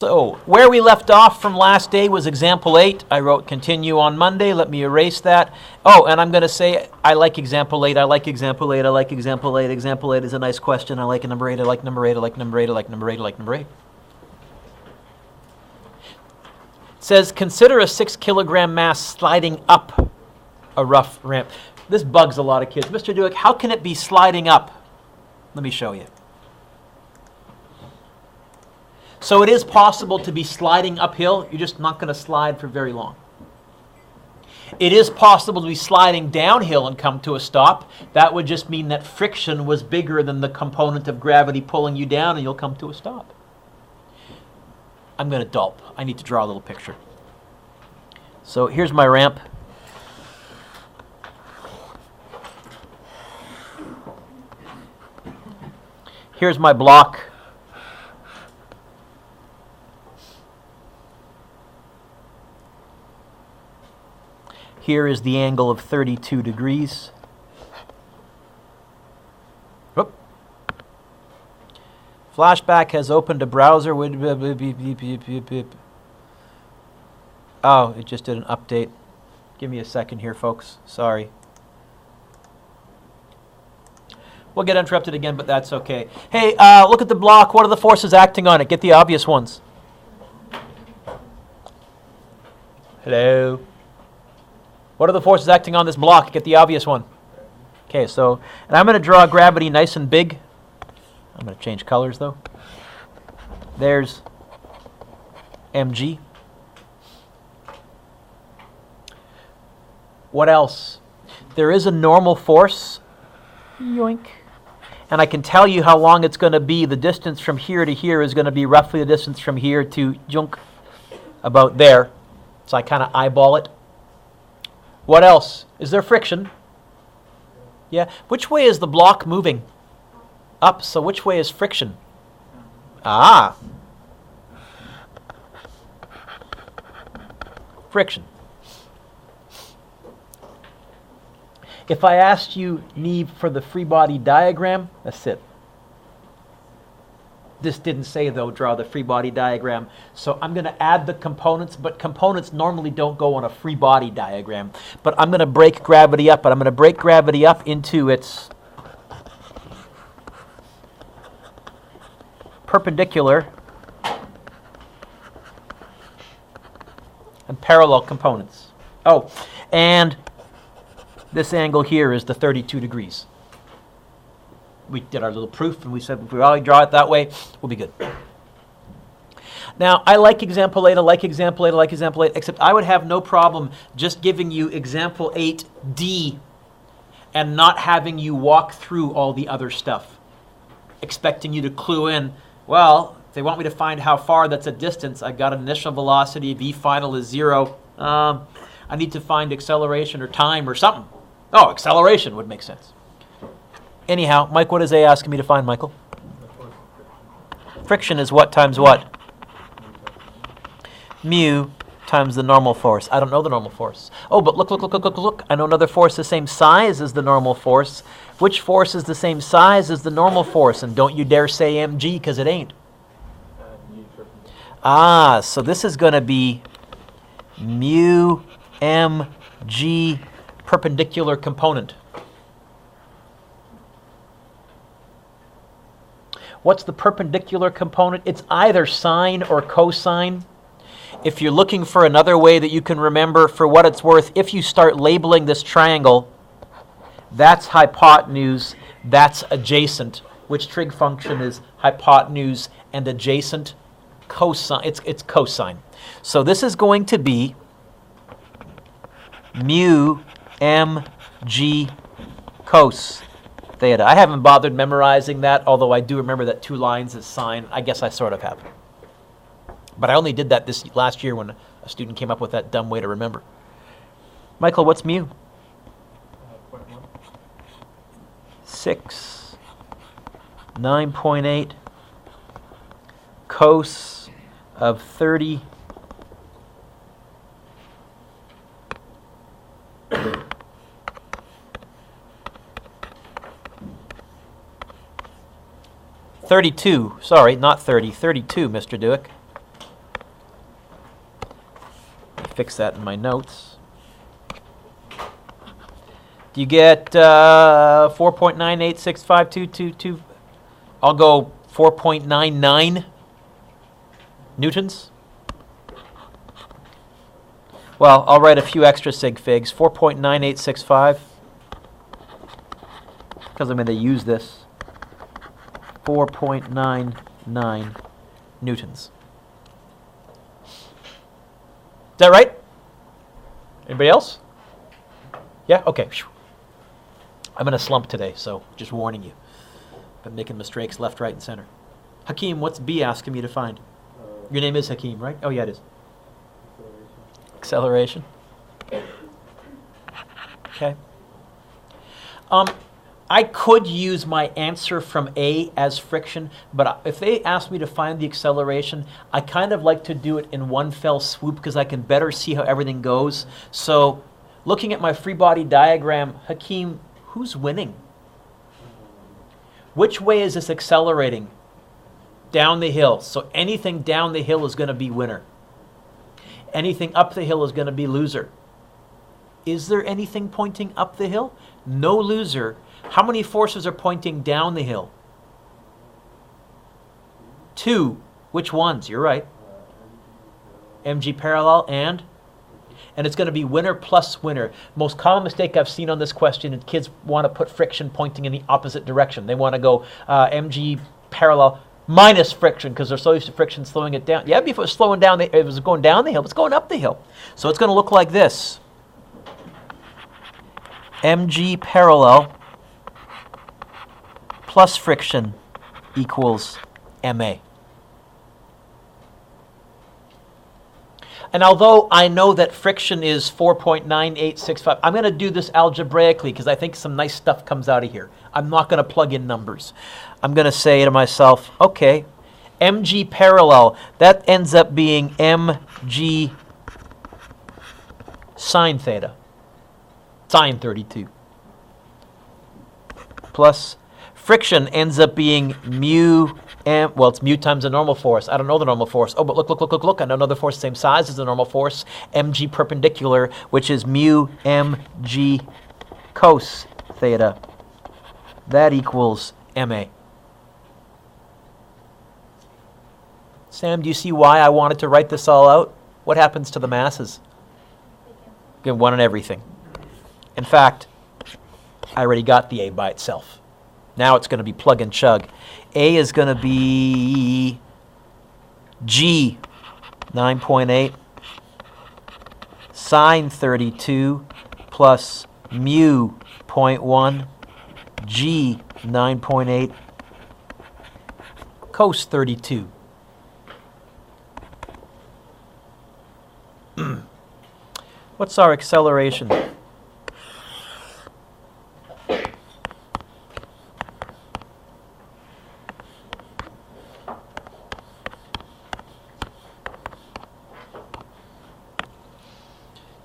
So, where we left off from last day was example 8. I wrote continue on Monday. Let me erase that. Oh, and I'm going to say I like example 8. I like example 8. I like example 8. Example 8 is a nice question. I like number 8. I like number 8. I like number 8. I like number 8. I like number 8. It says, consider a 6 kilogram mass sliding up a rough ramp. This bugs a lot of kids. Mr. Dueck, how can it be sliding up? Let me show you. So it is possible to be sliding uphill. You're just not going to slide for very long. It is possible to be sliding downhill and come to a stop. That would just mean that friction was bigger than the component of gravity pulling you down, and you'll come to a stop. I'm going to dulp. I need to draw a little picture. So here's my ramp. Here's my block. Here is the angle of 32 degrees. Whoop. Flashback has opened a browser. Oh, it just did an update. Give me a second here, folks. Sorry. We'll get interrupted again, but that's okay. Hey, look at the block. What are the forces acting on it? Get the obvious ones. Hello? What are the forces acting on this block? Get the obvious one. Okay, so, and I'm going to draw gravity nice and big. I'm going to change colors, though. There's mg. What else? There is a normal force. Yoink. And I can tell you how long it's going to be. The distance from here to here is going to be roughly the distance from here to junk, about there. So I kind of eyeball it. What else? Is there friction? Yeah. Which way is the block moving? Up. So which way is friction? Ah. Friction. If I asked you, Neve, for the free body diagram, that's it. This didn't say, though, draw the free body diagram. So I'm going to add the components, but components normally don't go on a free body diagram. But I'm going to break gravity up, and I'm going to break gravity up into its perpendicular and parallel components. Oh, and this angle here is the 32 degrees. We did our little proof, and we said if we all draw it that way, we'll be good. Now, I like example 8, I like example 8, I like example 8, except I would have no problem just giving you example 8D and not having you walk through all the other stuff, expecting you to clue in, well, if they want me to find how far that's a distance, I got an initial velocity, V final is 0, I need to find acceleration or time or something. Oh, acceleration would make sense. Anyhow, Mike, what is A asking me to find, Michael? Friction is what times what? Mu times the normal force. I don't know the normal force. Oh, but look. I know another force the same size as the normal force. Which force is the same size as the normal force? And don't you dare say mg, because it ain't. Ah, so this is going to be mu mg perpendicular component. What's the perpendicular component? It's either sine or cosine. If you're looking for another way that you can remember, for what it's worth, if you start labeling this triangle, that's hypotenuse, that's adjacent. Which trig function is hypotenuse and adjacent? Cosine. It's cosine. So this is going to be mu mg cos theta. I haven't bothered memorizing that, although I do remember that 2 lines is sine. I guess I sort of have. But I only did that this last year when a student came up with that dumb way to remember. Michael, what's mu? 6, 9.8 cos of 30. $32, sorry, not 30, $32, Mr. Dueck. fix that in my notes. Do you get 4.9865222? I'll go 4.99 newtons. Well, I'll write a few extra sig figs. 4.9865. Because I'm going to use this. 4.99 newtons. Is that right? Anybody else? Yeah? Okay. I'm in a slump today, so just warning you. Been making mistakes left, right, and center. Hakeem, what's B asking me to find? Your name is Hakeem, right? Oh, yeah, it is. Acceleration. Okay. I could use my answer from A as friction, but if they ask me to find the acceleration, I kind of like to do it in one fell swoop because I can better see how everything goes. So looking at my free body diagram, Hakeem, who's winning? Which way is this accelerating? Down the hill. So anything down the hill is going to be winner. Anything up the hill is going to be loser. Is there anything pointing up the hill? No loser. How many forces are pointing down the hill? 2. Which ones? You're right. mg parallel and it's going to be winner plus winner. Most common mistake I've seen on this question is kids want to put friction pointing in the opposite direction. They want to go mg parallel minus friction because they're so used to friction slowing it down. Yeah, if it was slowing down, it was going down the hill, it's going up the hill. So it's going to look like this. mg parallel plus friction equals ma. And although I know that friction is 4.9865, I'm going to do this algebraically because I think some nice stuff comes out of here. I'm not going to plug in numbers. I'm going to say to myself, okay, mg parallel, that ends up being mg sine theta, sine 32, plus friction ends up being mu m, well, it's mu times the normal force. I don't know the normal force. Oh, but look. I know another force the same size as the normal force, mg perpendicular, which is mu mg cos theta. That equals ma. Sam, do you see why I wanted to write this all out? What happens to the masses? Get one on everything. In fact, I already got the A by itself. Now it's going to be plug and chug. A is going to be G 9.8 sine 32 plus mu 0.1 G 9.8 cos 32. What's our acceleration?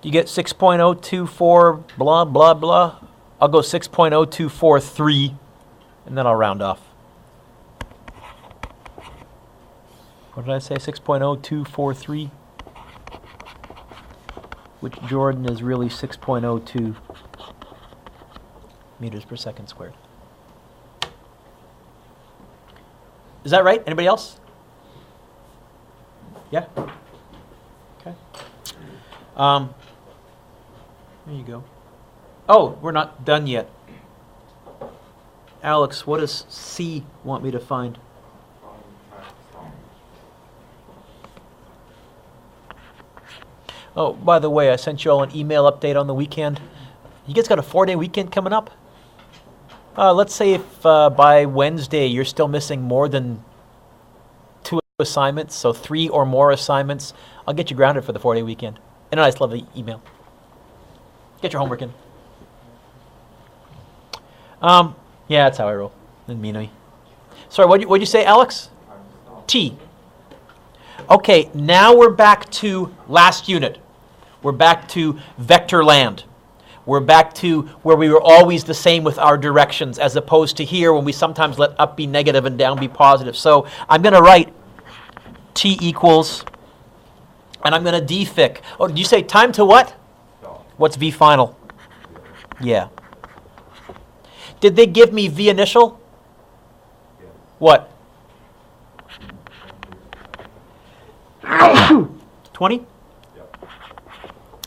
You get 6.024 blah, blah, blah. I'll go 6.0243, and then I'll round off. What did I say, 6.0243? Which Jordan is really 6.02 meters per second squared. Is that right? Anybody else? Yeah? Okay. There you go. Oh, we're not done yet. Alex, what does C want me to find? Oh, by the way, I sent you all an email update on the weekend. You guys got a 4-day weekend coming up? Let's say if by Wednesday you're still missing more than 2 assignments, so 3 or more assignments, I'll get you grounded for the 4-day weekend. And a nice, lovely email. Get your homework in. Yeah, that's how I roll. Didn't mean me. Sorry, what'd you say, Alex? T. Okay, now we're back to last unit. We're back to vector land. We're back to where we were always the same with our directions, as opposed to here when we sometimes let up be negative and down be positive. So I'm going to write T equals And I'm going to defic. Oh, did you say time to what? What's V final? Yeah. Did they give me V initial? What? 20?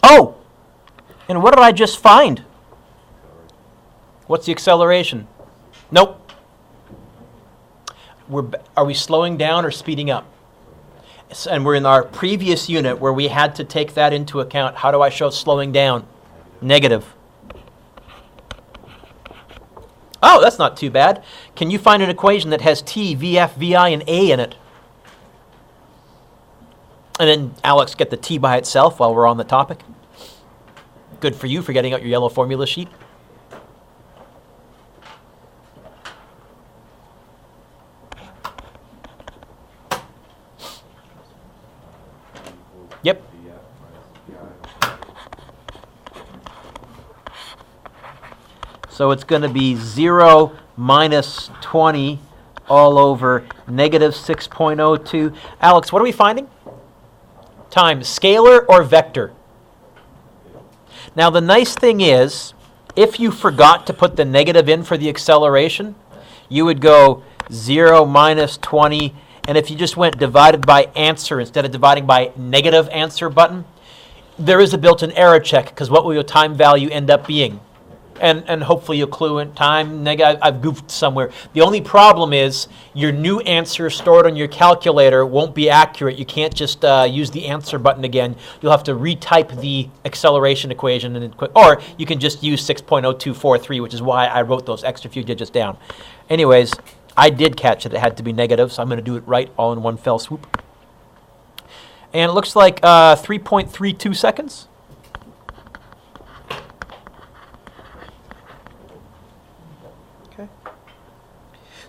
Oh! And what did I just find? What's the acceleration? Nope. Are we slowing down or speeding up? And we're in our previous unit where we had to take that into account. How do I show slowing down? Negative. Oh, that's not too bad. Can you find an equation that has T, VF, VI, and A in it? And then, Alex, get the T by itself while we're on the topic. Good for you for getting out your yellow formula sheet. Yep. So it's going to be 0 minus 20 all over negative 6.02. Alex, what are we finding? Time, scalar or vector? Now the nice thing is, if you forgot to put the negative in for the acceleration, you would go 0 minus 20, and if you just went divided by answer instead of dividing by negative answer button, there is a built-in error check, because what will your time value end up being? And hopefully you'll clue in time. I've goofed somewhere. The only problem is your new answer stored on your calculator won't be accurate. You can't just use the answer button again. You'll have to retype the acceleration equation, or you can just use 6.0243, which is why I wrote those extra few digits down. Anyways, I did catch it. It had to be negative, so I'm going to do it right all in one fell swoop. And it looks like 3.32 seconds.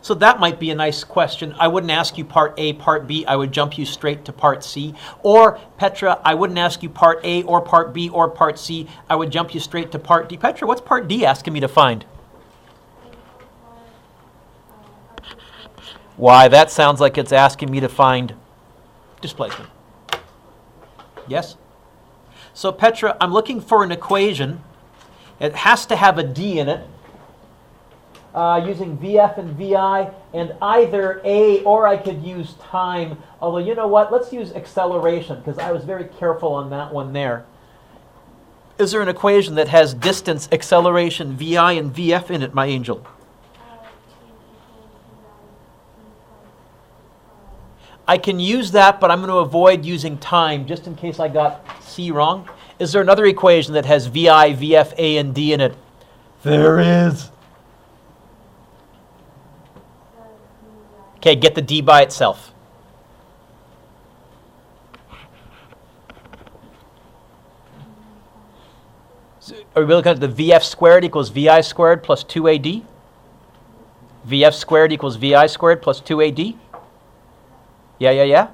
So that might be a nice question. I wouldn't ask you part A, part B. I would jump you straight to part C. Or, Petra, I wouldn't ask you part A or part B or part C. I would jump you straight to part D. Petra, what's part D asking me to find? Why, that sounds like it's asking me to find displacement. Yes? So, Petra, I'm looking for an equation. It has to have a D in it. Using VF and VI, and either A or I could use time. Although, you know what? Let's use acceleration, because I was very careful on that one there. Is there an equation that has distance, acceleration, VI, and VF in it, my angel? I can use that, but I'm going to avoid using time, just in case I got C wrong. Is there another equation that has VI, VF, A, and D in it? There is. Okay, get the D by itself. So are we looking at the VF squared equals VI squared plus 2AD? VF squared equals VI squared plus 2AD? Yeah.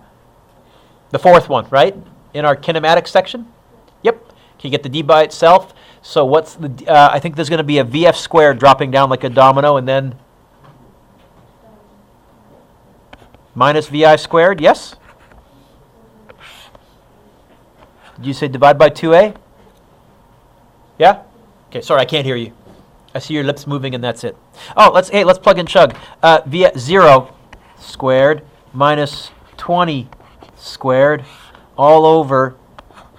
The fourth one, right? In our kinematics section? Yep. Can you get the D by itself? So what's the, I think there's going to be a VF squared dropping down like a domino, and then minus VI squared, yes? Did you say divide by 2A? Yeah? Okay, sorry, I can't hear you. I see your lips moving and that's it. Oh, let's plug and chug. Via 0 squared minus 20 squared all over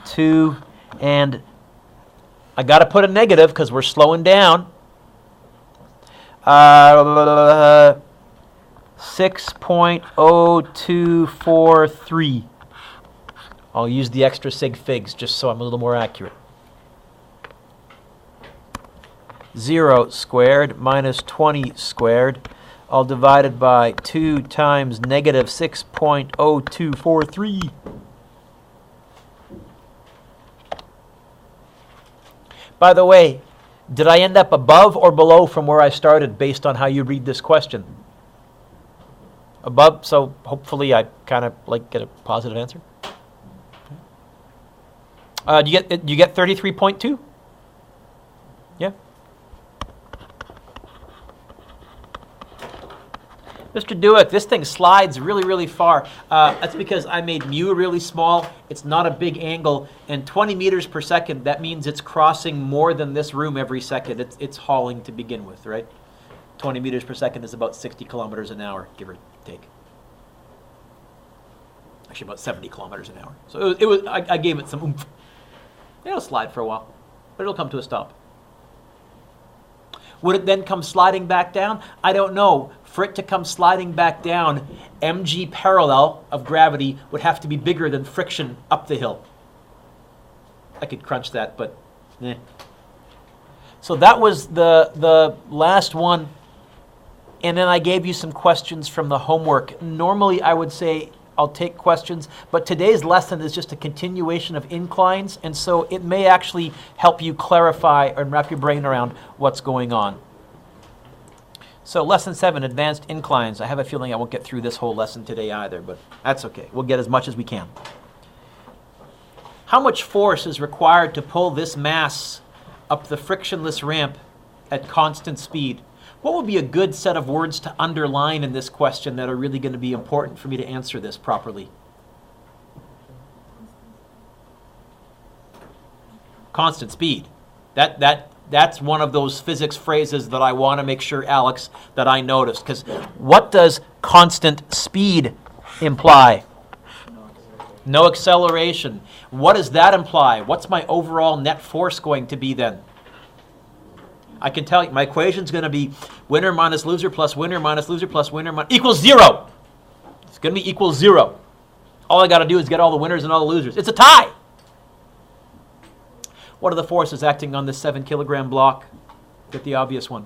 2, and I got to put a negative because we're slowing down. 6.0243. I'll use the extra sig figs just so I'm a little more accurate. 0 squared minus 20 squared, all divided by 2 times negative 6.0243. By the way, did I end up above or below from where I started based on how you read this question? Above, so hopefully I kind of get a positive answer. Do you get 33.2? Yeah. Mr. Dueck, this thing slides really, really far. That's because I made mu really small. It's not a big angle. And 20 meters per second, that means it's crossing more than this room every second. It's hauling to begin with, right? 20 meters per second is about 60 kilometers an hour, give or take. Actually, about 70 kilometers an hour. So I gave it some oomph. It'll slide for a while, but it'll come to a stop. Would it then come sliding back down? I don't know. For it to come sliding back down, mg parallel of gravity would have to be bigger than friction up the hill. I could crunch that, but eh. So that was the last one. And then I gave you some questions from the homework. Normally I would say I'll take questions, but today's lesson is just a continuation of inclines, and so it may actually help you clarify and wrap your brain around what's going on. So lesson 7, advanced inclines. I have a feeling I won't get through this whole lesson today either, but that's okay. We'll get as much as we can. How much force is required to pull this mass up the frictionless ramp at constant speed? What would be a good set of words to underline in this question that are really going to be important for me to answer this properly? Constant speed. That's one of those physics phrases that I want to make sure, Alex, that I noticed. Because what does constant speed imply? No acceleration. What does that imply? What's my overall net force going to be then? I can tell you, my equation is going to be winner minus loser plus winner minus loser plus winner equals 0. It's going to be equals 0. All I got to do is get all the winners and all the losers. It's a tie. What are the forces acting on this 7-kilogram block? Get the obvious one.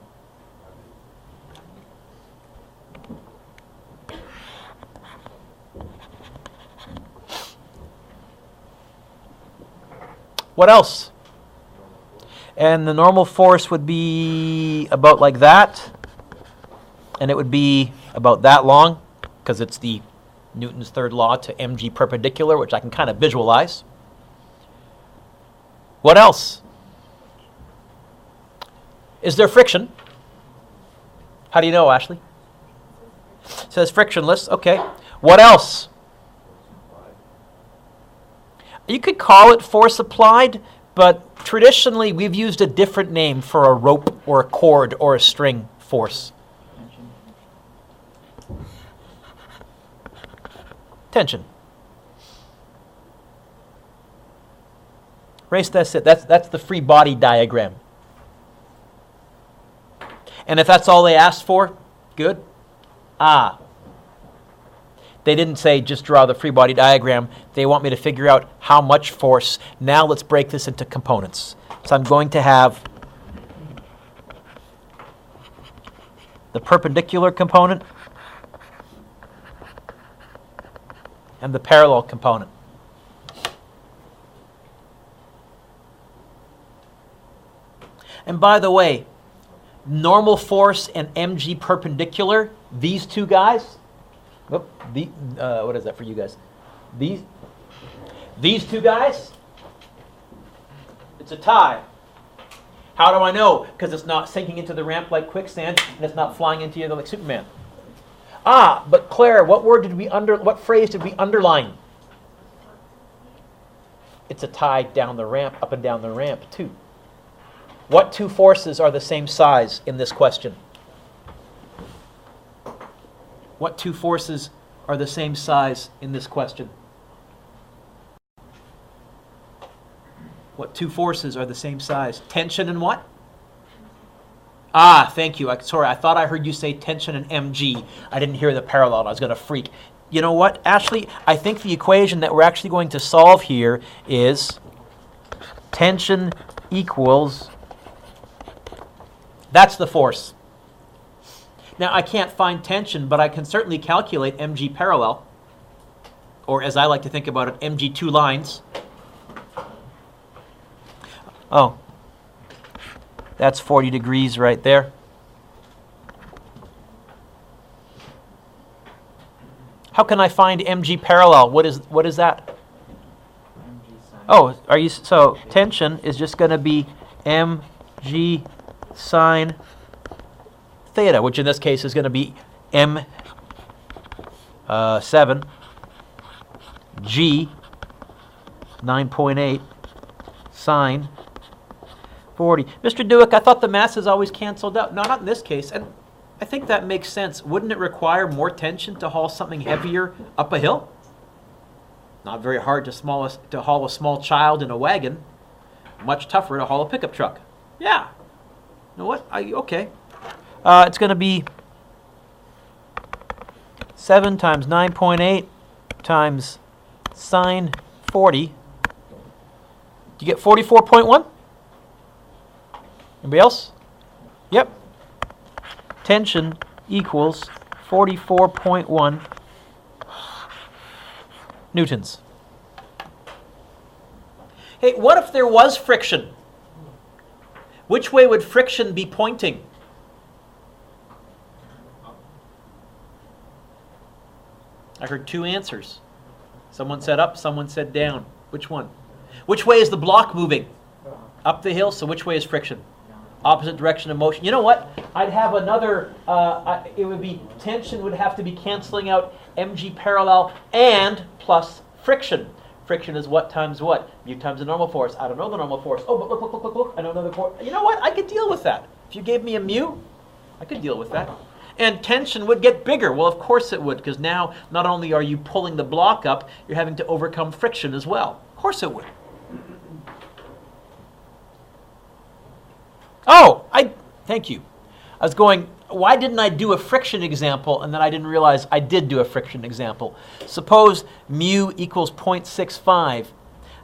What else? And the normal force would be about like that. And it would be about that long, because it's the Newton's third law to mg perpendicular, which I can kind of visualize. What else? Is there friction? How do you know, Ashley? It says frictionless. Okay. What else? You could call it force applied, but traditionally we've used a different name for a rope or a cord or a string force. Tension. Race, that's it. That's the free body diagram. And if that's all they asked for, good. They didn't say just draw the free body diagram. They want me to figure out how much force. Now let's break this into components. So I'm going to have the perpendicular component and the parallel component. And by the way, normal force and mg perpendicular, these two guys, what is that for you guys? These two guys, it's a tie. How do I know? Because it's not sinking into the ramp like quicksand, and it's not flying into you like Superman. But Claire, what phrase did we underline? It's a tie down the ramp, up and down the ramp too. What two forces are the same size in this question? What two forces are the same size in this question? What two forces are the same size? Tension and what? Thank you. Sorry, I thought I heard you say tension and mg. I didn't hear the parallel. I was going to freak. You know what, Ashley? I think the equation that we're actually going to solve here is tension equals... That's the force. Now, I can't find tension, but I can certainly calculate mg parallel, or as I like to think about it, mg two lines. Oh, that's 40 degrees right there. How can I find mg parallel? What is that? Oh, so tension is just going to be mg sine theta, which in this case is going to be mg 7, G, 9.8, sine 40. Mr. Dueck, I thought the masses always canceled out. No, not in this case. And I think that makes sense. Wouldn't it require more tension to haul something heavier up a hill? Not very hard to haul a small child in a wagon. Much tougher to haul a pickup truck. Yeah. You know what? Okay. It's going to be 7 times 9.8 times sine 40. Do you get 44.1? Anybody else? Yep. Tension equals 44.1 newtons. Hey, what if there was friction? Which way would friction be pointing? I heard two answers. Someone said up, someone said down. Which one? Which way is the block moving? Up the hill, so which way is friction? Opposite direction of motion. You know what? I'd have another, it would be, tension would have to be canceling out mg parallel and plus friction. Friction is what times what? Mu times the normal force. I don't know the normal force. Oh, but look. I don't know the force. You know what? I could deal with that. If you gave me a mu, I could deal with that. And tension would get bigger. Well, of course it would, because now not only are you pulling the block up, you're having to overcome friction as well. Of course it would. Oh, thank you. I was going, why didn't I do a friction example? And then I didn't realize I did do a friction example. Suppose mu equals 0.65.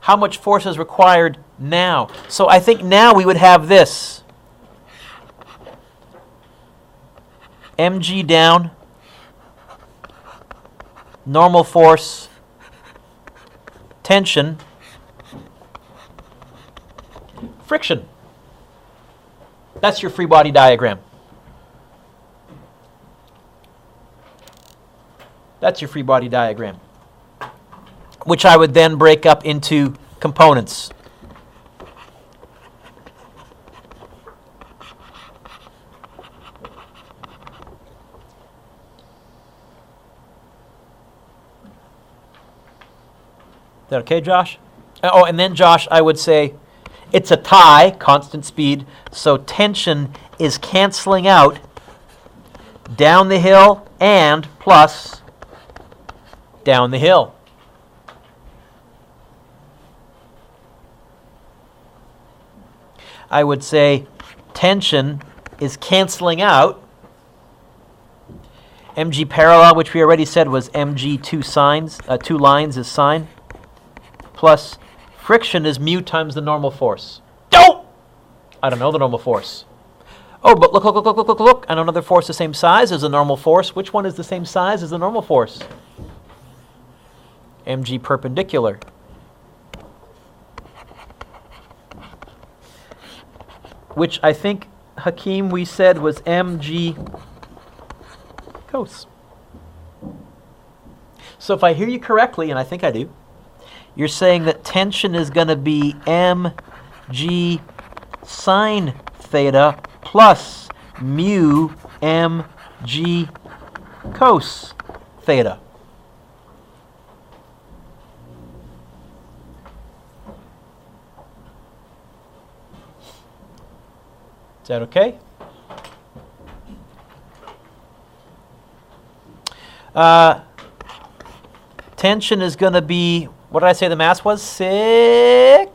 How much force is required now? So I think now we would have this. Mg down, normal force, tension, friction. That's your free body diagram. That's your free body diagram, which I would then break up into components. Is that okay, Josh? Oh, and then, Josh, I would say it's a tie, constant speed, so tension is canceling out down the hill and plus down the hill. I would say tension is canceling out mg parallel, which we already said was mg two lines is sine, plus friction is mu times the normal force. Oh! I don't know the normal force. Oh, but look. I know another force the same size as the normal force. Which one is the same size as the normal force? Mg perpendicular. Which I think, Hakeem, we said was mg cos. So if I hear you correctly, and I think I do, you're saying that tension is going to be mg sine theta plus mu mg cos theta. Is that okay? Tension is going to be, what did I say the mass was? 7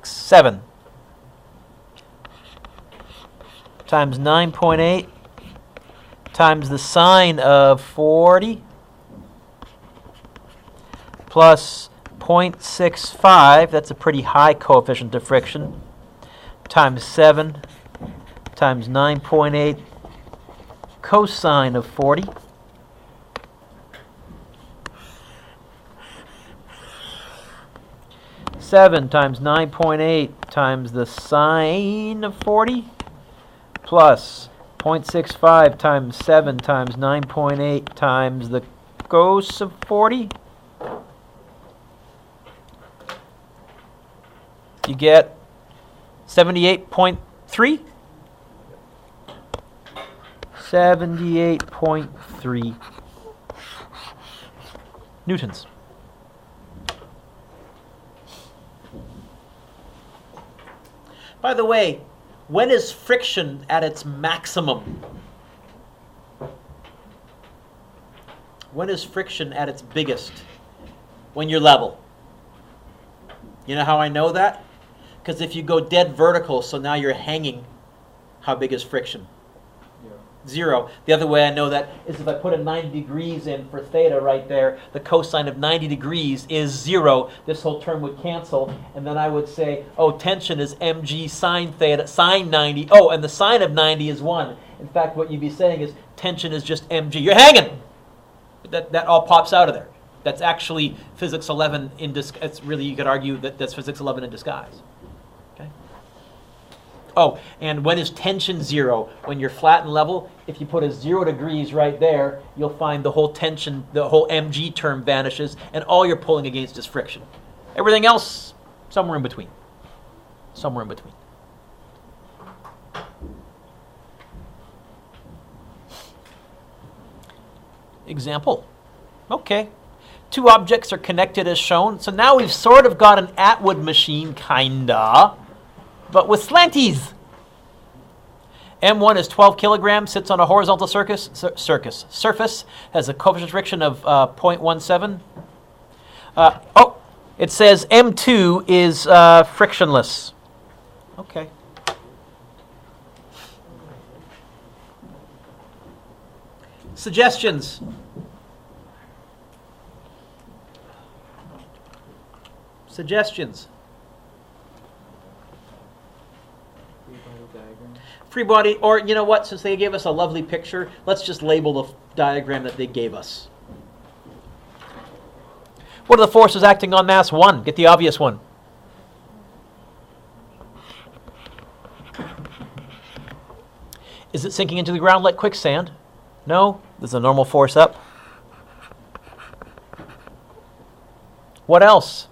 times 9.8 times the sine of 40 plus 0.65, that's a pretty high coefficient of friction, times 7 times 9.8 cosine of 40. Seven times 9.8 times the sine of 40 plus 0.65 times 7 times 9.8 times the cos of 40. You get 78.3? 78.3. Newtons. By the way, when is friction at its maximum? When is friction at its biggest? When you're level. You know how I know that? Because if you go dead vertical, so now you're hanging, how big is friction? 0. The other way I know that is if I put a 90 degrees in for theta right there, the cosine of 90 degrees is 0. This whole term would cancel, and then I would say, oh, tension is mg sine theta, sine 90. Oh, and the sine of 90 is 1. In fact, what you'd be saying is tension is just mg. You're hanging! That all pops out of there. That's actually physics 11 in disguise. It's really, you could argue that that's physics 11 in disguise. Okay. Oh, and when is tension 0? When you're flat and level, if you put a 0 degrees right there, you'll find the whole tension, the whole mg term vanishes, and all you're pulling against is friction. Everything else, somewhere in between. Somewhere in between. Example. Okay. 2 objects are connected as shown. So now we've sort of got an Atwood machine, kinda, but with slanties. M1 is 12 kilograms, sits on a horizontal surface, has a coefficient of friction of 0.17. It says M2 is frictionless. Okay. Suggestions. Suggestions. Free body, or you know what, since they gave us a lovely picture, let's just label the diagram that they gave us. What are the forces acting on mass 1? Get the obvious one. Is it sinking into the ground like quicksand? No, there's a normal force up. What else?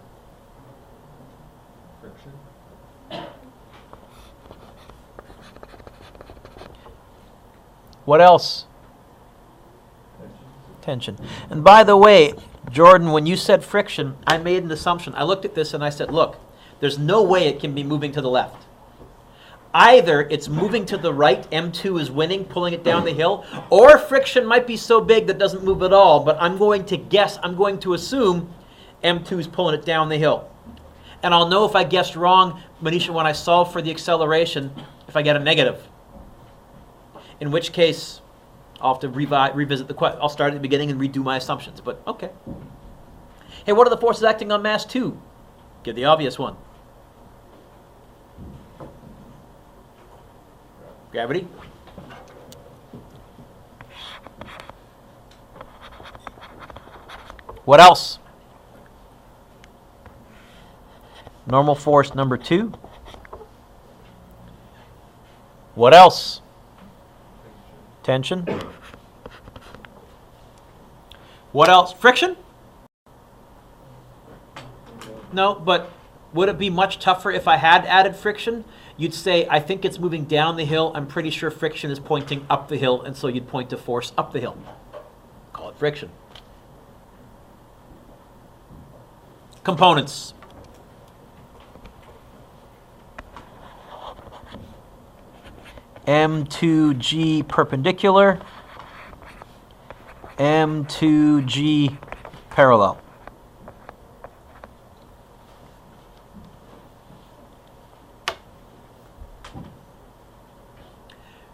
Friction. What else? Tension. And by the way, Jordan, when you said friction, I made an assumption. I looked at this and I said, look, there's no way it can be moving to the left. Either it's moving to the right, M2 is winning, pulling it down the hill, or friction might be so big that it doesn't move at all, but I'm going to assume M2 is pulling it down the hill. And I'll know if I guessed wrong, Manisha, when I solve for the acceleration, if I get a negative. In which case, I'll have to revisit the question. I'll start at the beginning and redo my assumptions, but okay. Hey, what are the forces acting on mass 2? Give the obvious one. Gravity. What else? Normal force number 2. What else? Tension. What else? Friction? No, but would it be much tougher if I had added friction? You'd say, I think it's moving down the hill. I'm pretty sure friction is pointing up the hill, and so you'd point to force up the hill. Call it friction. Components. M2G perpendicular, M2G parallel.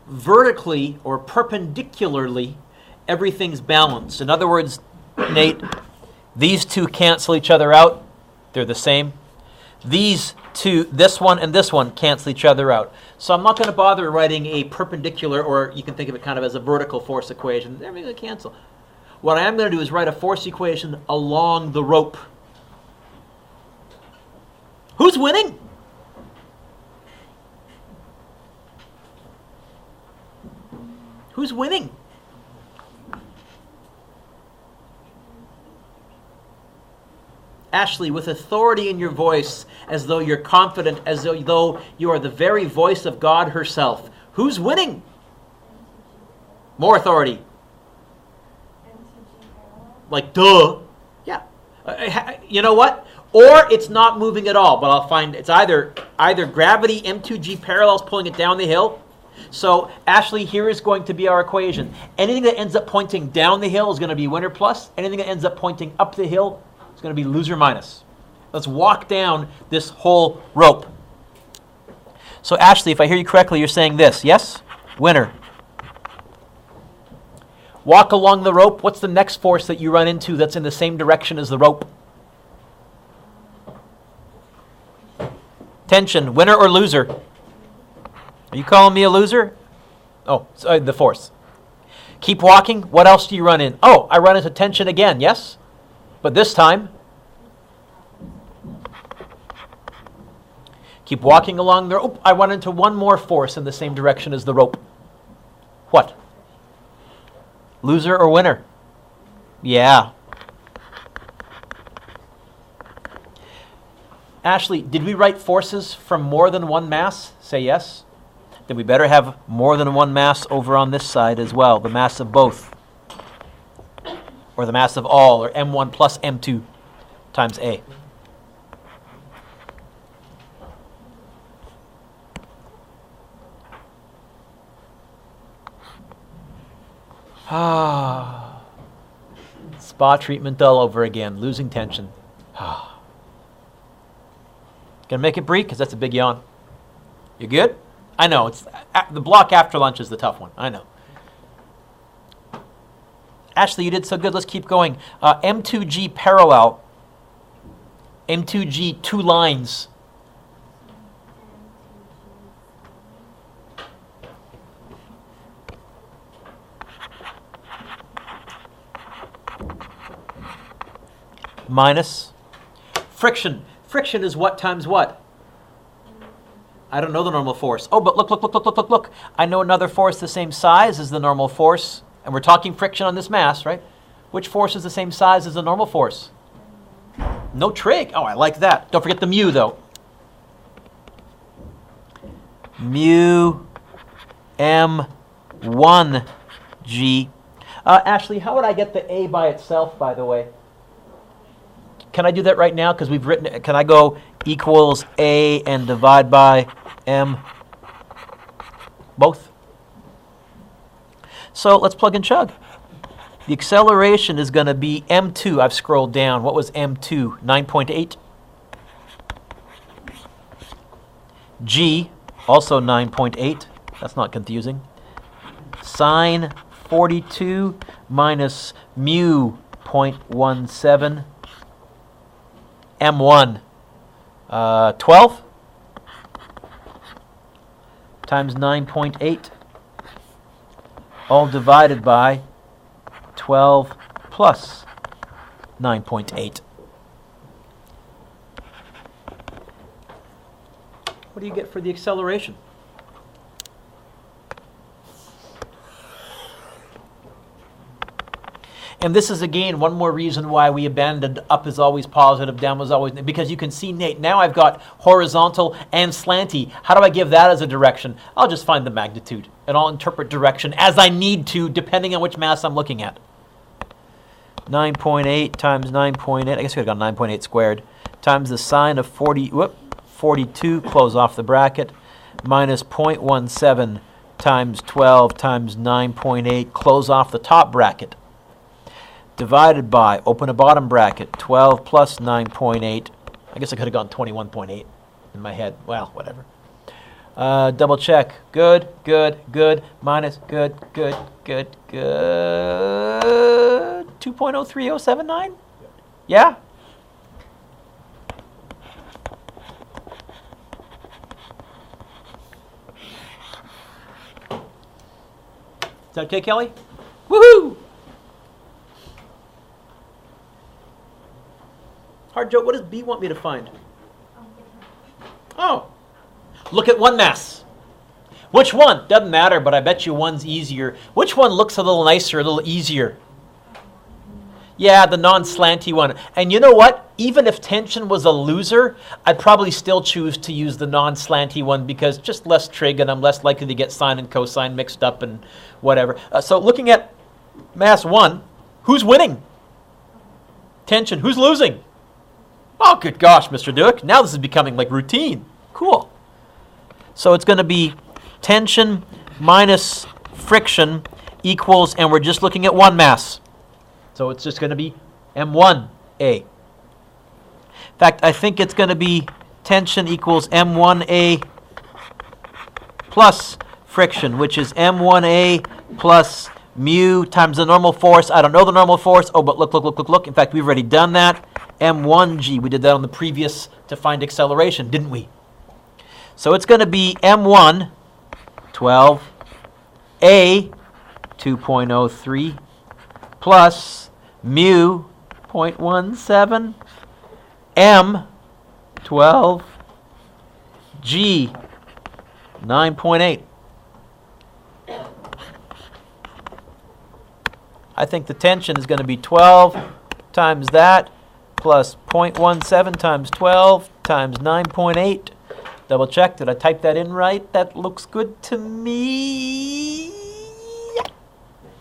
Vertically or perpendicularly, everything's balanced. In other words, Nate, these two cancel each other out. They're the same. These two, this one and this one, cancel each other out. So I'm not going to bother writing a perpendicular, or you can think of it kind of as a vertical force equation. They're going to cancel. What I am going to do is write a force equation along the rope. Who's winning? Who's winning? Ashley, with authority in your voice, as though you're confident, as though you are the very voice of God herself. Who's winning? More authority. Like, duh. Yeah. You know what? Or it's not moving at all, but I'll find it's either gravity M2G parallels pulling it down the hill. So Ashley, here is going to be our equation. Anything that ends up pointing down the hill is going to be winner plus. Anything that ends up pointing up the hill is going to be loser minus. Let's walk down this whole rope. So Ashley, if I hear you correctly, you're saying this, yes? Winner. Walk along the rope. What's the next force that you run into that's in the same direction as the rope? Tension, winner or loser? Are you calling me a loser? Oh, sorry, the force. Keep walking. What else do you run in? Oh, I run into tension again, yes? But this time, keep walking along the rope. I run into one more force in the same direction as the rope. What? Loser or winner? Yeah. Ashley, did we write forces from more than one mass? Say yes. Then we better have more than one mass over on this side as well, the mass of both. Or the mass of all, or M1 plus M2 times A. Spa treatment all over again, losing tension. Gonna make it Bree, because that's a big yawn. You good? I know, it's the block after lunch is the tough one, I know. Ashley, you did so good, let's keep going. M2G parallel, M2G 2 lines. Minus friction. Friction is what times what? I don't know the normal force. Oh, but look. I know another force the same size as the normal force. And we're talking friction on this mass, right? Which force is the same size as the normal force? No trig. Oh, I like that. Don't forget the mu, though. Mu M1G. Ashley, how would I get the A by itself, by the way? Can I do that right now? Because we've written it. Can I go equals A and divide by M? Both. So let's plug and chug. The acceleration is going to be M2. I've scrolled down. What was M2? 9.8. G, also 9.8. That's not confusing. Sine 42 minus mu 0.17. M1, 12 times 9.8, all divided by 12 plus 9.8. What do you get for the acceleration? And this is, again, one more reason why we abandoned up is always positive, down was always, because you can see, Nate, now I've got horizontal and slanty. How do I give that as a direction? I'll just find the magnitude, and I'll interpret direction as I need to, depending on which mass I'm looking at. 9.8 times 9.8, I guess we could have gone 9.8 squared, times the sine of 42, close off the bracket, minus 0.17 times 12 times 9.8, close off the top bracket. Divided by, open a bottom bracket, 12 plus 9.8. I guess I could have gone 21.8 in my head. Well, whatever. Double check. Good. Minus good. 2.03079? Yeah? Is that okay, Kelly? Woohoo! Hard Joe, what does B want me to find? Oh, look at one mass. Which one? Doesn't matter, but I bet you one's easier. Which one looks a little nicer, a little easier? Yeah, the non-slanty one. And you know what? Even if tension was a loser, I'd probably still choose to use the non-slanty one because just less trig and I'm less likely to get sine and cosine mixed up and whatever. So looking at mass 1, who's winning? Tension. Who's losing? Oh, good gosh, Mr. Dueck. Now this is becoming like routine. Cool. So it's going to be tension minus friction equals, and we're just looking at one mass. So it's just going to be M1A. In fact, I think it's going to be tension equals M1A plus friction, which is M1A plus mu times the normal force. I don't know the normal force. Oh, but look. In fact, we've already done that. M1G. We did that on the previous to find acceleration, didn't we? So it's going to be M1, 12, A, 2.03, plus mu, 0.17, M, 12, G, 9.8. I think the tension is going to be 12 times that plus 0.17 times 12 times 9.8. Double check. Did I type that in right? That looks good to me.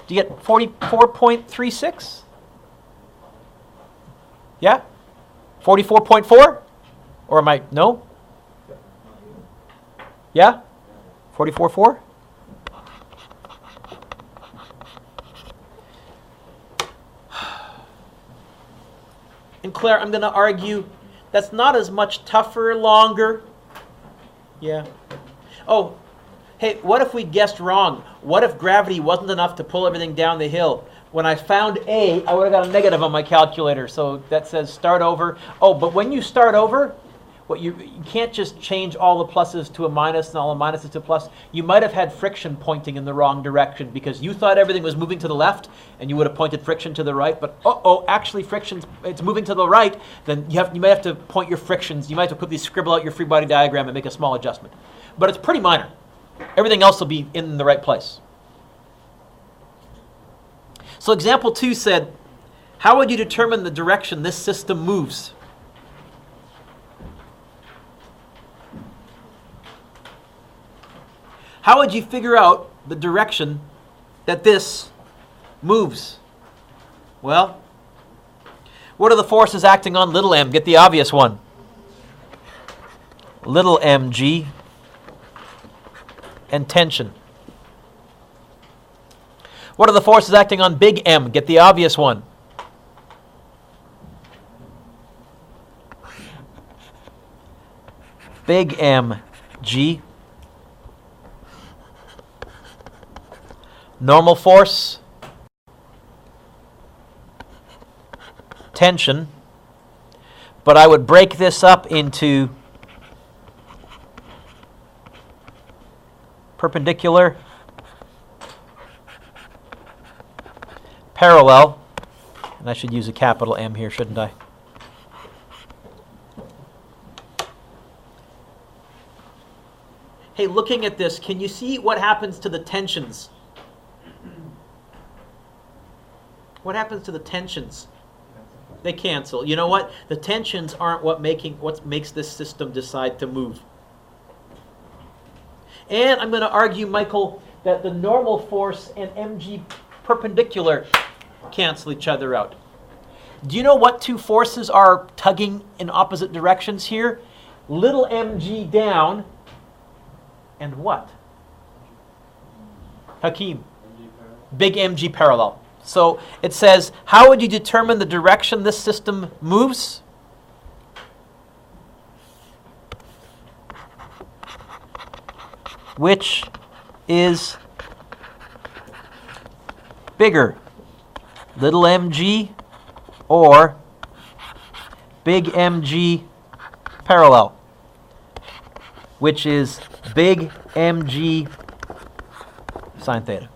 Do you get 44.36? Yeah? 44.4? Or am I, no? Yeah? 44.4? And Claire, I'm going to argue that's not as much tougher, longer. Yeah. Oh, hey, what if we guessed wrong? What if gravity wasn't enough to pull everything down the hill? When I found A, I would have got a negative on my calculator. So that says start over. Oh, but when you start over, what you can't just change all the pluses to a minus and all the minuses to a plus. You might have had friction pointing in the wrong direction because you thought everything was moving to the left and you would have pointed friction to the right. But actually it's moving to the right. Then you might have to point your frictions. You might have to quickly scribble out your free body diagram and make a small adjustment. But it's pretty minor. Everything else will be in the right place. So example 2 said, how would you determine the direction this system moves? How would you figure out the direction that this moves? Well, what are the forces acting on little m? Get the obvious one. Little mg and tension. What are the forces acting on big M? Get the obvious one. Big mg. Normal force, tension, but I would break this up into perpendicular, parallel, and I should use a capital M here, shouldn't I? Hey, looking at this, can you see what happens to the tensions? What happens to the tensions? They cancel. You know what? The tensions aren't what makes this system decide to move. And I'm going to argue, Michael, that the normal force and mg perpendicular cancel each other out. Do you know what two forces are tugging in opposite directions here? Little mg down and what? Hakeem? Big mg parallel. So it says, how would you determine the direction this system moves? Which is bigger, little mg or big mg parallel? Which is big mg sine theta.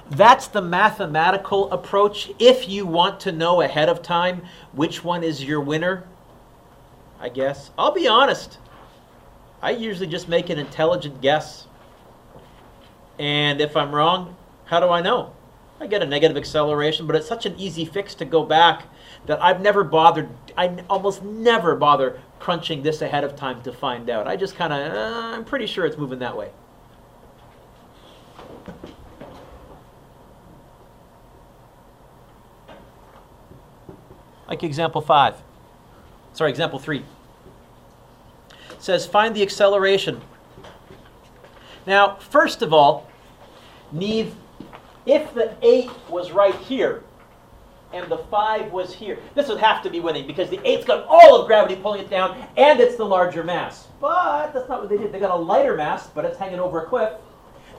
That's the mathematical approach. If you want to know ahead of time which one is your winner, I guess. I'll be honest. I usually just make an intelligent guess. And if I'm wrong, how do I know? I get a negative acceleration, but it's such an easy fix to go back that I almost never bother crunching this ahead of time to find out. I just kind of, I'm pretty sure it's moving that way. Like example 5. Sorry, example 3. It says, find the acceleration. Now, first of all, Neve, if the 8 was right here, and the 5 was here, this would have to be winning, because the 8's got all of gravity pulling it down, and it's the larger mass. But that's not what they did. They got a lighter mass, but it's hanging over a cliff.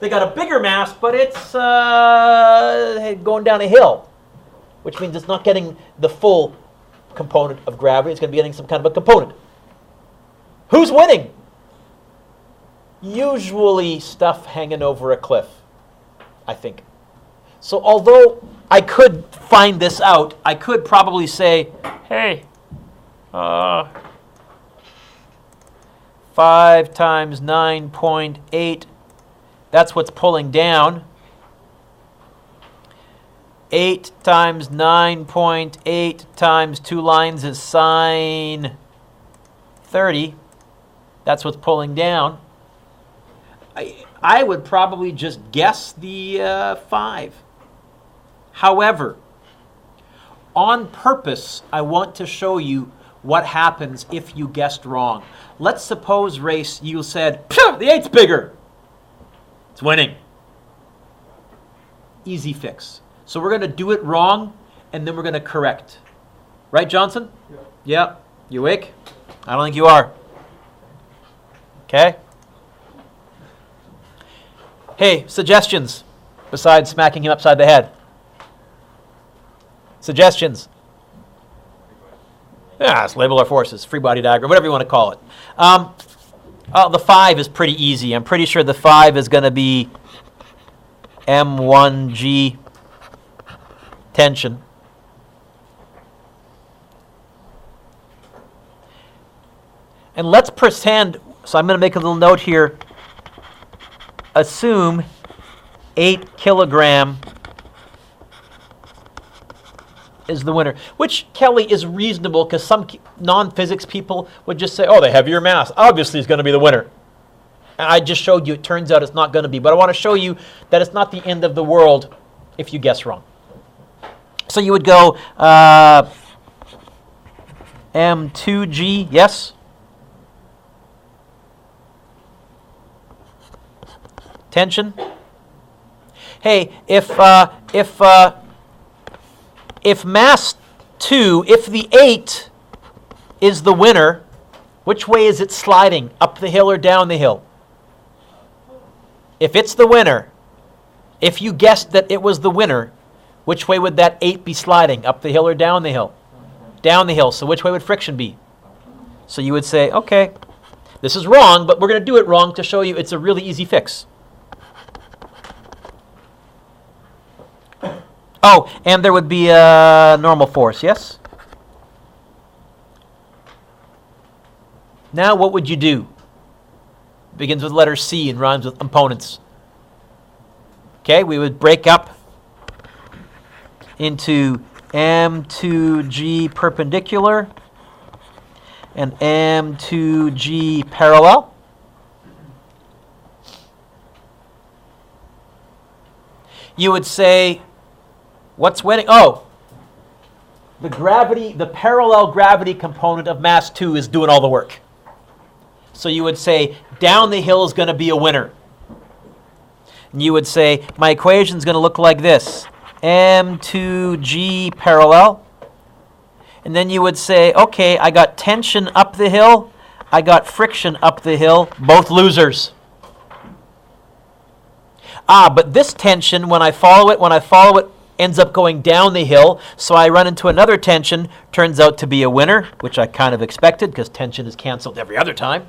They got a bigger mass, but it's going down a hill, which means it's not getting the full component of gravity. It's going to be getting some kind of a component. Who's winning? Usually stuff hanging over a cliff, I think. So although I could find this out, I could probably say, hey, 5 times 9.8, that's what's pulling down. 8 times 9.8 times 2 lines is sine 30. That's what's pulling down. I would probably just guess the 5. However, on purpose, I want to show you what happens if you guessed wrong. Let's suppose, Race, you said, the 8's bigger. It's winning. Easy fix. So we're going to do it wrong, and then we're going to correct. Right, Johnson? Yeah. You awake? I don't think you are. Okay? Hey, suggestions besides smacking him upside the head. Suggestions. Yeah, let's label our forces. Free body diagram, whatever you want to call it. The 5 is pretty easy. I'm pretty sure the 5 is going to be M1G tension. And let's pretend, so I'm going to make a little note here. Assume 8 kilogram is the winner, which, Kelly, is reasonable because some non-physics people would just say, oh, the heavier mass obviously is going to be the winner. And I just showed you it turns out it's not going to be. But I want to show you that it's not the end of the world if you guess wrong. So you would go M2G, yes? Tension. Hey, if mass 2, if the 8 is the winner, which way is it sliding? Up the hill or down the hill? If it's the winner, if you guessed that it was the winner, which way would that 8 be sliding? Up the hill or down the hill? Down the hill. So which way would friction be? So you would say, okay, this is wrong, but we're going to do it wrong to show you it's a really easy fix. Oh, and there would be a normal force, yes? Now what would you do? Begins with letter C and rhymes with components. Okay, we would break up into M2G perpendicular and M2G parallel. You would say, what's winning? Oh, the parallel gravity component of mass 2 is doing all the work. So you would say down the hill is going to be a winner. And you would say my equation is going to look like this. M2G parallel. And then you would say, okay, I got tension up the hill. I got friction up the hill. Both losers. But this tension, when I follow it, ends up going down the hill, so I run into another tension, turns out to be a winner, which I kind of expected because tension is canceled every other time.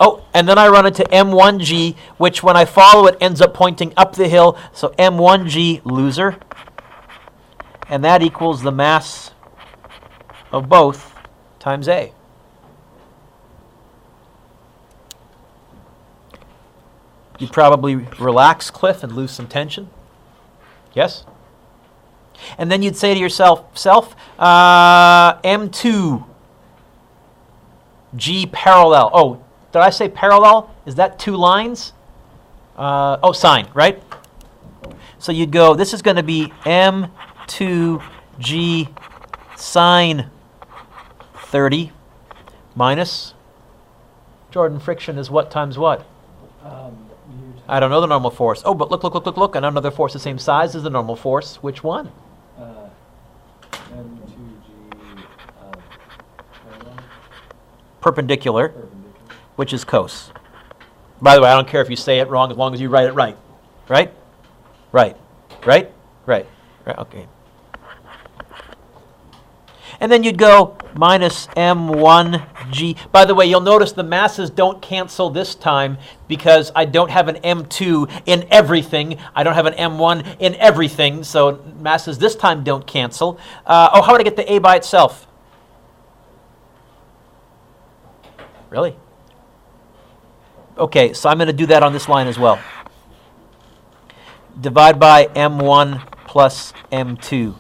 Oh, and then I run into M1G, which when I follow it ends up pointing up the hill, so M1G loser. And that equals the mass of both times A. You'd probably relax, Cliff, and lose some tension. Yes? And then you'd say to yourself, M2G parallel. Oh, did I say parallel? Is that 2 lines? Sine, right? So you'd go, this is going to be M2G sine 30 minus, Jordan, friction is what times what? I don't know the normal force. Oh, but look. Another force the same size as the normal force. Which one? M2G Perpendicular, which is cos. By the way, I don't care if you say it wrong as long as you write it right. Right? Right? Okay. And then you'd go minus M1G. By the way, you'll notice the masses don't cancel this time because I don't have an M2 in everything. I don't have an M1 in everything, so masses this time don't cancel. How would I get the A by itself? Really? Okay, so I'm going to do that on this line as well. Divide by M1 plus M2.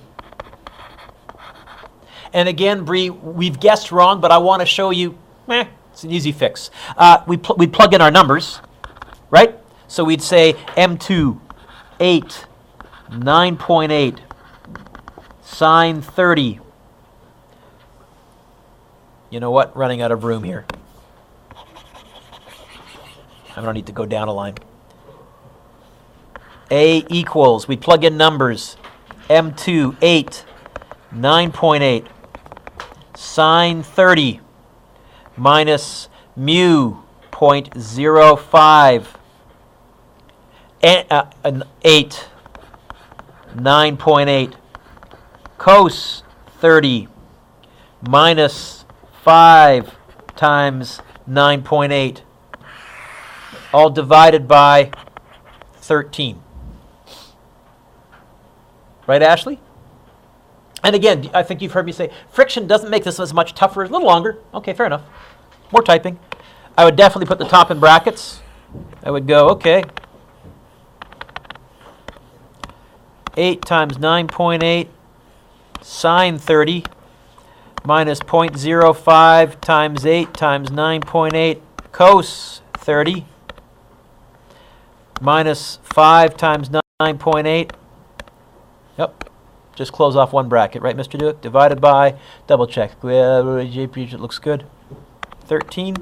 And again, Bree, we've guessed wrong, but I want to show you, it's an easy fix. We'd plug in our numbers, right? So we'd say M2, 8, 9.8, sine 30. You know what? Running out of room here. I don't need to go down a line. A equals, we plug in numbers, M2, 8, 9.8, sine 30 minus mu 0.05, 8, 9.8, cos 30 minus 5 times 9.8, all divided by 13. Right, Ashley? And again, I think you've heard me say, friction doesn't make this as much tougher, a little longer. Okay, fair enough. More typing. I would definitely put the top in brackets. I would go, okay, 8 times 9.8 sine 30 minus 0.05 times 8 times 9.8 cos 30 minus 5 times 9.8. Yep. Just close off one bracket, right, Mr. Dueck? Divided by, double check. It looks good. 13.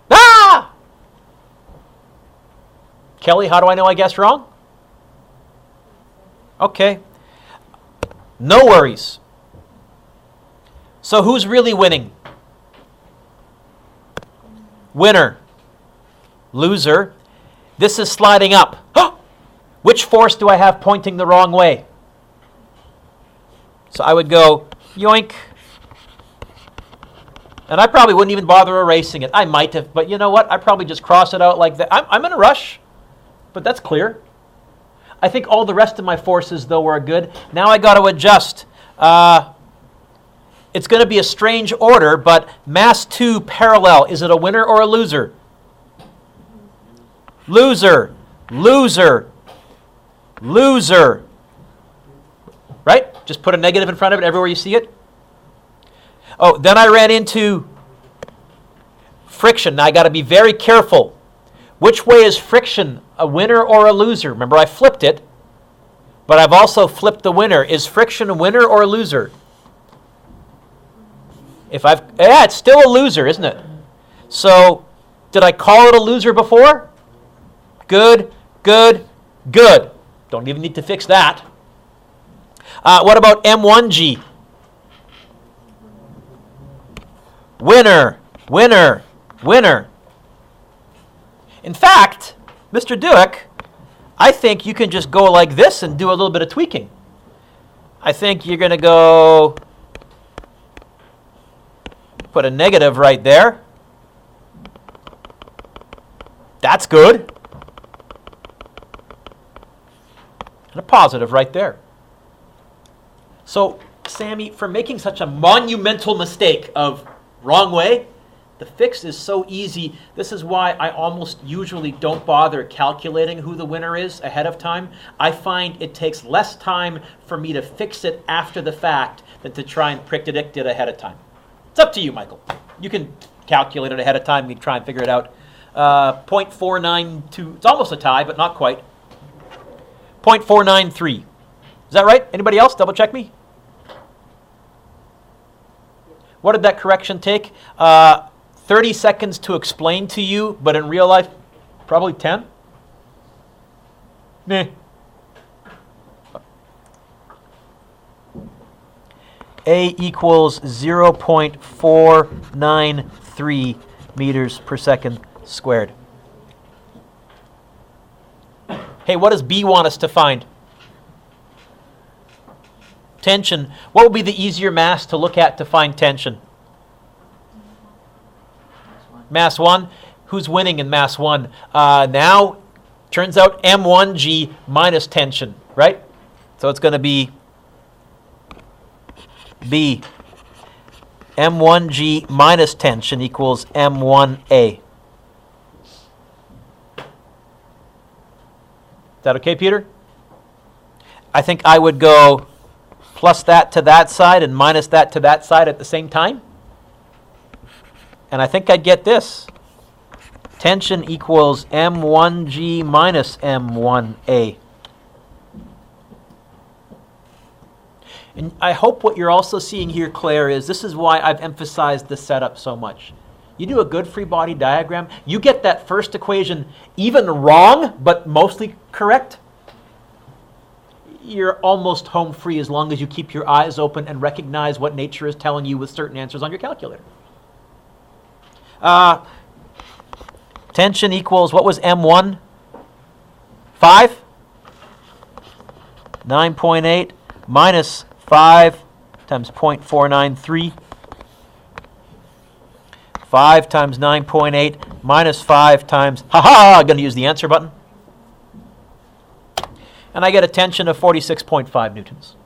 Ah! Kelly, how do I know I guessed wrong? Okay. No worries. So who's really winning? Winner. Loser. This is sliding up. Which force do I have pointing the wrong way? So I would go, yoink. And I probably wouldn't even bother erasing it. I might have, but you know what? I'd probably just cross it out like that. I'm in a rush, but that's clear. I think all the rest of my forces, though, were good. Now I got to adjust. It's going to be a strange order, but mass 2 parallel. Is it a winner or a loser? Loser. Loser. Loser. Right? Just put a negative in front of it everywhere you see it. Oh, then I ran into friction. Now I got to be very careful. Which way is friction, a winner or a loser? Remember, I flipped it, but I've also flipped the winner. Is friction a winner or a loser? It's still a loser, isn't it? So, did I call it a loser before? Good, good, good. Don't even need to fix that. What about M1G? Winner, winner, winner. In fact, Mr. Dueck, I think you can just go like this and do a little bit of tweaking. I think you're going to go put a negative right there. That's good. And a positive right there. So, Sammy, for making such a monumental mistake of wrong way, the fix is so easy. This is why I almost usually don't bother calculating who the winner is ahead of time. I find it takes less time for me to fix it after the fact than to try and predict it ahead of time. It's up to you, Michael. You can calculate it ahead of time. You can try and figure it out. 0.492. It's almost a tie, but not quite. 0.493. Is that right? Anybody else? Double check me. What did that correction take? 30 seconds to explain to you, but in real life, probably 10. Meh. A equals 0.493 meters per second squared. Hey, what does B want us to find? Tension. What would be the easier mass to look at to find tension? Mass 1. Who's winning in mass 1? Now, turns out M1G minus tension, right? So it's going to be B. M1G minus tension equals M1A. Is that okay, Peter? I think I would go plus that to that side and minus that to that side at the same time. And I think I'd get this. Tension equals M1G minus M1A. And I hope what you're also seeing here, Claire, is this is why I've emphasized the setup so much. You do a good free body diagram, you get that first equation even wrong, but mostly correct. You're almost home free as long as you keep your eyes open and recognize what nature is telling you with certain answers on your calculator. Tension equals, what was M1? 5? 9.8 minus 5 times 0.493. 5 times 9.8 minus 5 times, I'm going to use the answer button. And I get a tension of 46.5 newtons.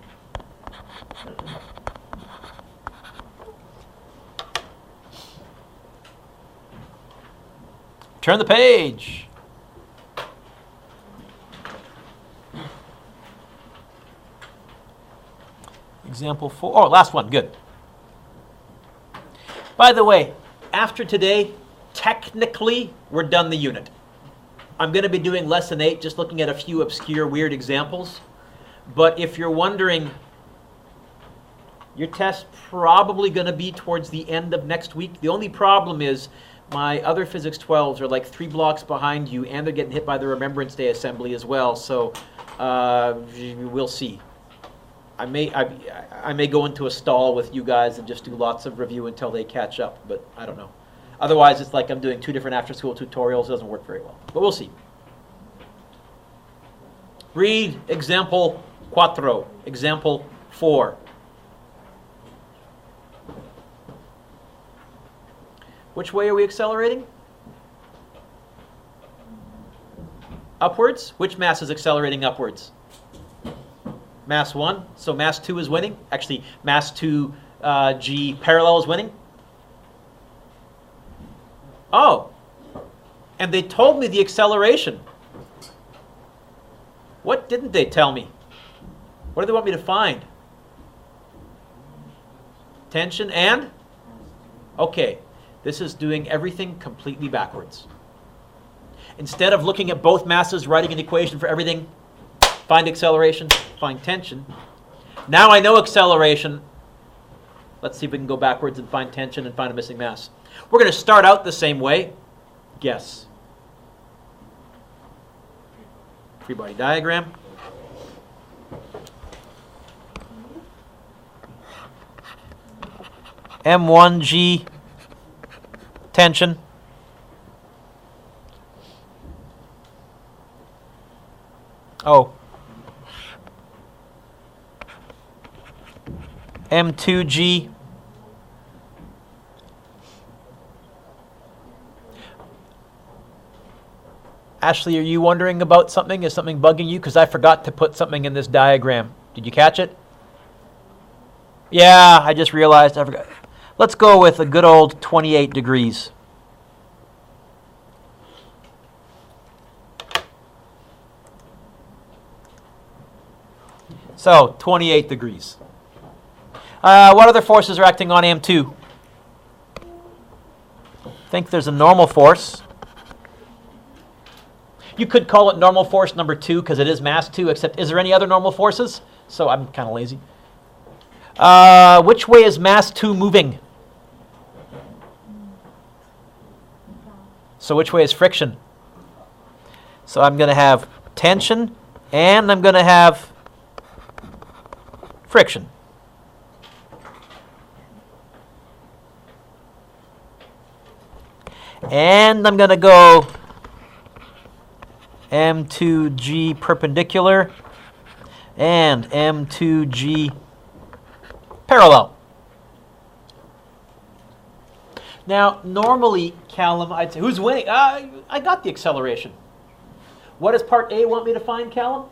Turn the page. Example 4. Oh, last one. Good. By the way, after today, technically, we're done the unit. I'm going to be doing lesson 8, just looking at a few obscure, weird examples. But if you're wondering, your test's probably going to be towards the end of next week. The only problem is my other Physics 12s are like 3 blocks behind you, and they're getting hit by the Remembrance Day assembly as well. So we'll see. I may go into a stall with you guys and just do lots of review until they catch up, but I don't know. Otherwise, it's like I'm doing 2 different after-school tutorials. It doesn't work very well, but we'll see. Read example 4. Example 4. Which way are we accelerating? Upwards. Which mass is accelerating upwards? Mass 1. So mass 2 is winning. Actually, mass 2 G parallel is winning. Oh, and they told me the acceleration. What didn't they tell me? What do they want me to find? Tension and? Okay, this is doing everything completely backwards. Instead of looking at both masses, writing an equation for everything, find acceleration, find tension. Now I know acceleration. Let's see if we can go backwards and find tension and find a missing mass. We're going to start out the same way. Guess. Free body diagram. M1G tension. Oh. M2G. Ashley, are you wondering about something? Is something bugging you? Because I forgot to put something in this diagram. Did you catch it? Yeah, I just realized I forgot. Let's go with a good old 28 degrees. So, 28 degrees. What other forces are acting on M2? I think there's a normal force. You could call it normal force number 2 because it is mass 2, except is there any other normal forces? So I'm kind of lazy. Which way is mass 2 moving? So which way is friction? So I'm going to have tension, and I'm going to have friction. And I'm going to go M2G perpendicular and M2G parallel. Now, normally, Callum, I'd say, who's winning? I got the acceleration. What does part A want me to find, Callum?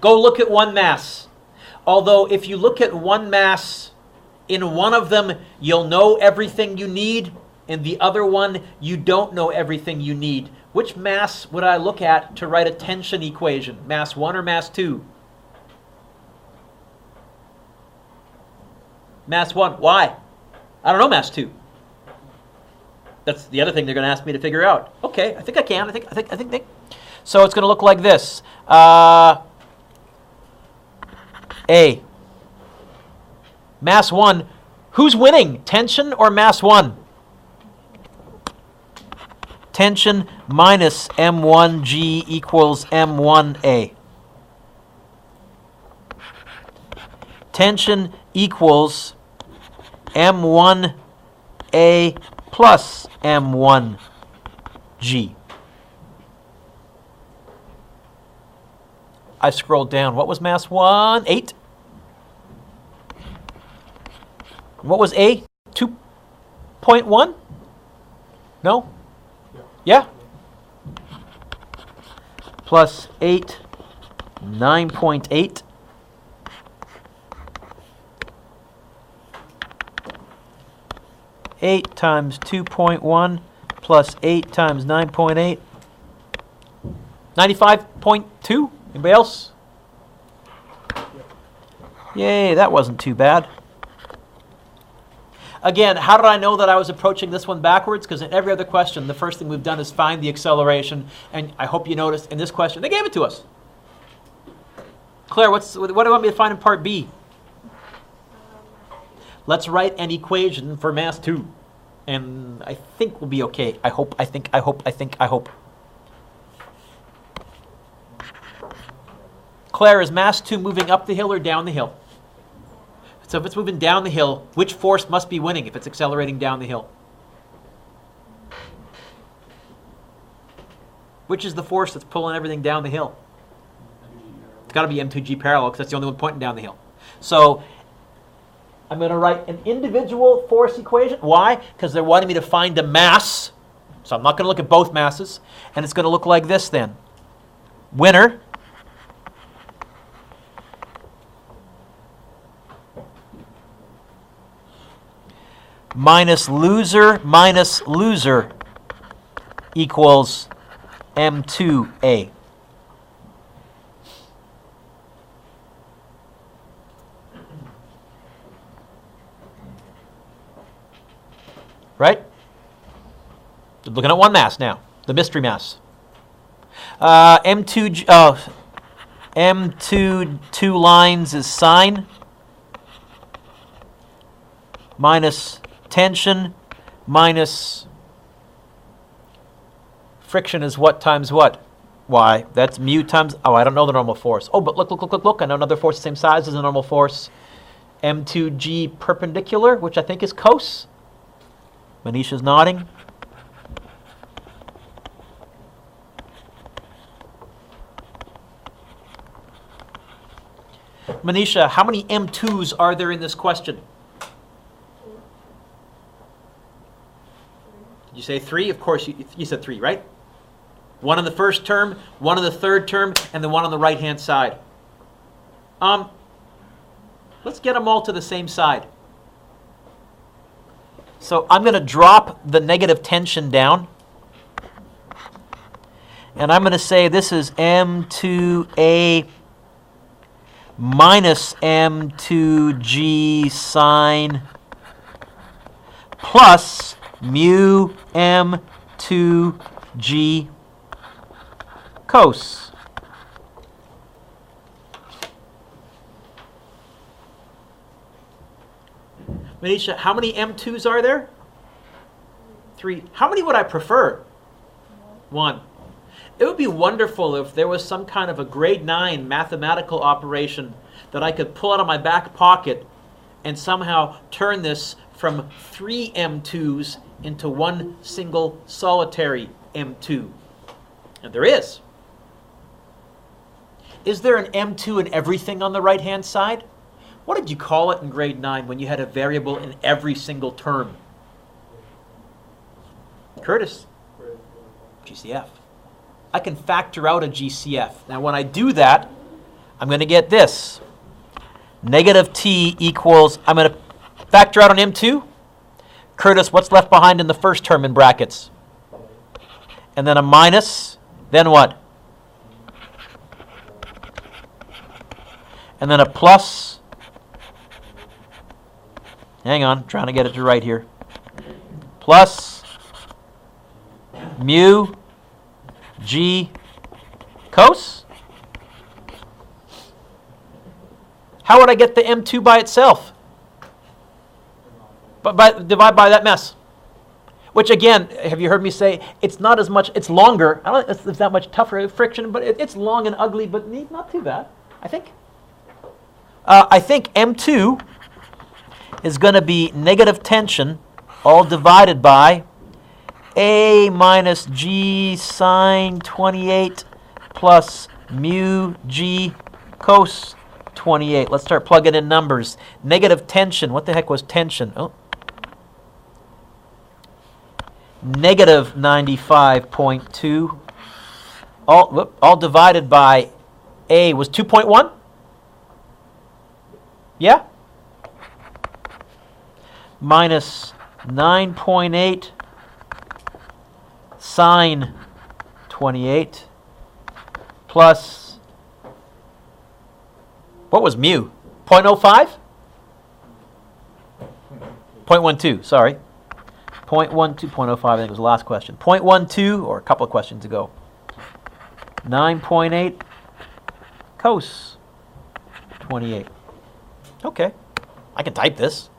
Go look at one mass. Although, if you look at one mass, in one of them, you'll know everything you need. In the other one, you don't know everything you need. Which mass would I look at to write a tension equation? Mass 1 or mass 2? Mass 1. Why? I don't know mass 2. That's the other thing they're going to ask me to figure out. Okay, I think I can. I think. So it's going to look like this. A. Mass 1. Who's winning? Tension or mass 1? Tension minus M1G equals M1A. Tension equals M1A plus M1G. I scrolled down. What was mass 1? 8. What was A? 2.1? No? Yeah? Plus 8, 9.8. Eight times 2.1 plus 8 times 9.8. 95.2. Anybody else? Yay, that wasn't too bad. Again, how did I know that I was approaching this one backwards? Because in every other question, the first thing we've done is find the acceleration. And I hope you noticed in this question, they gave it to us. Claire, what do you want me to find in part B? Let's write an equation for mass 2. And I think we'll be okay. I hope. Claire, is mass 2 moving up the hill or down the hill? So if it's moving down the hill, which force must be winning if it's accelerating down the hill? Which is the force that's pulling everything down the hill? It's got to be M2G parallel because that's the only one pointing down the hill. So I'm going to write an individual force equation. Why? Because they're wanting me to find a mass. So I'm not going to look at both masses. And it's going to look like this then. Winner minus loser equals M2A. Right? Looking at one mass now, the mystery mass. M2 two lines is sine minus tension minus friction is what times what? Y. That's mu times, I don't know the normal force. Oh, but look. I know another force the same size as the normal force. M2G perpendicular, which I think is cos. Manisha's nodding. Manisha, how many M2s are there in this question? Did you say 3? Of course, you said 3, right? One in the first term, one in the third term, and the one on the right-hand side. Let's get them all to the same side. So I'm going to drop the negative tension down. And I'm going to say this is M2A minus M2G sine plus mu M2G cos. Manisha, how many M2s are there? 3. How many would I prefer? 1. It would be wonderful if there was some kind of a grade 9 mathematical operation that I could pull out of my back pocket and somehow turn this from 3 M2s into one single solitary M2. And there is. Is there an M2 in everything on the right-hand side? What did you call it in grade 9 when you had a variable in every single term? Curtis? GCF. I can factor out a GCF. Now when I do that, I'm going to get this. Negative t equals, I'm going to factor out an M2. Curtis, what's left behind in the first term in brackets? And then a minus, then what? And then a plus. Hang on, trying to get it to right here. Plus mu g cos. How would I get the M2 by itself? Divide by that mess. Which again, have you heard me say, it's not as much, it's longer. I don't think it's that much tougher friction, but it's long and ugly, but not too bad, I think. I think M2 is going to be negative tension, all divided by A minus G sine 28 plus mu G cos 28. Let's start plugging in numbers. Negative tension, what the heck was tension? Oh. Negative 95.2. All divided by A was 2.1? Yeah? Minus 9.8 sine 28 plus, what was mu? 0.05? 0.12, sorry. 0.12, 0.05, I think was the last question. 0.12, or a couple of questions ago. 9.8 cos 28. Okay, I can type this.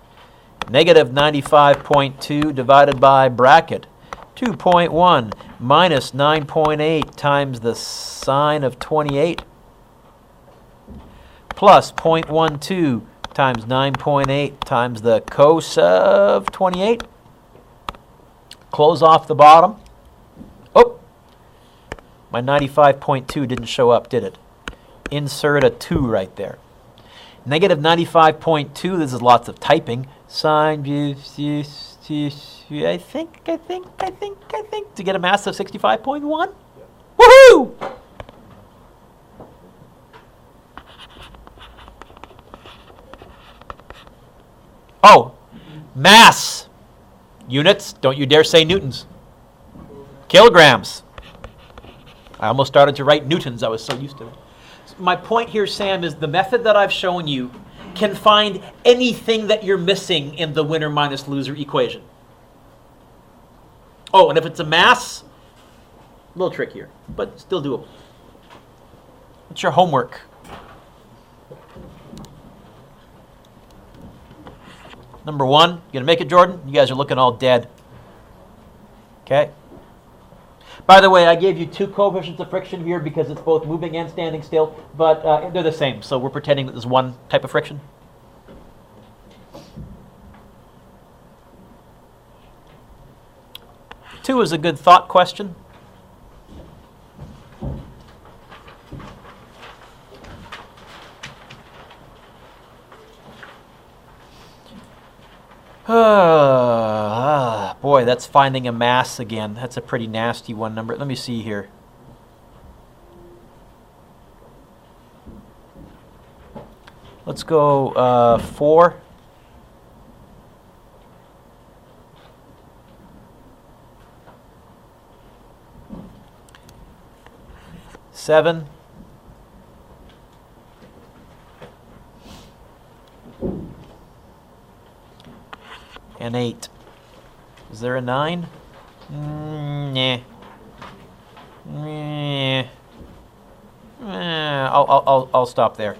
Negative 95.2 divided by bracket 2.1 minus 9.8 times the sine of 28 plus 0.12 times 9.8 times the cos of 28. Close off the bottom. Oh, my 95.2 didn't show up, did it? Insert a 2 right there. Negative 95.2, this is lots of typing. Sine, I think, to get a mass of 65.1. Woohoo! Oh, mass. Units, don't you dare say newtons. Kilograms. I almost started to write newtons, I was so used to it. My point here, Sam, is the method that I've shown you can find anything that you're missing in the winner minus loser equation. Oh, and if it's a mass, a little trickier, but still doable. What's your homework? Number 1, you gonna make it, Jordan? You guys are looking all dead. Okay. By the way, I gave you 2 coefficients of friction here because it's both moving and standing still, but they're the same, so we're pretending that there's one type of friction. Two is a good thought question. Boy, that's finding a mass again. That's a pretty nasty one number. Let me see here. Let's go 4. Seven. And 8. Is there a 9? Nah. Nah. I'll stop there.